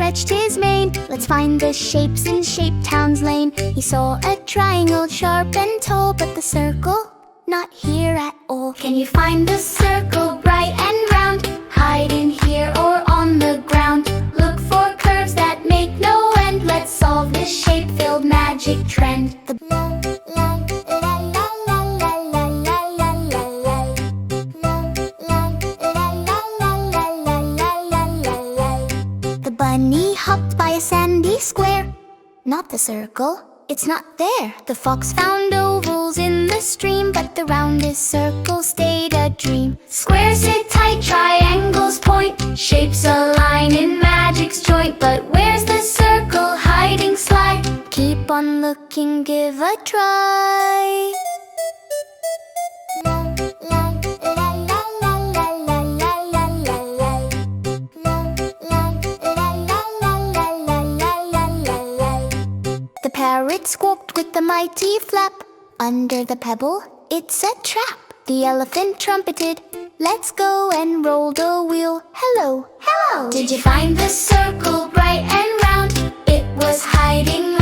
stretched his mane. Let's find the shapes in Shape Town's lane. He saw a triangle sharp and tall, but the circle, not here at all. Can you find the circle bright and round? Hide in here or on the ground. Look for curves that make no end. Let's solve this shape-filled magic trend. The bunny hopped by a sandy square. Not the circle, it's not there. The fox found ovals in the stream, but the roundest circle stayed a dream. Squares sit tight, triangles point, shapes align in magic's joint. But where's the circle hiding sly? Keep on looking, give a try. The parrot squawked with a mighty flap. Under the pebble, it's a trap. The elephant trumpeted, let's go, and rolled a wheel. Hello, hello. Did you find the circle bright and round? It was hiding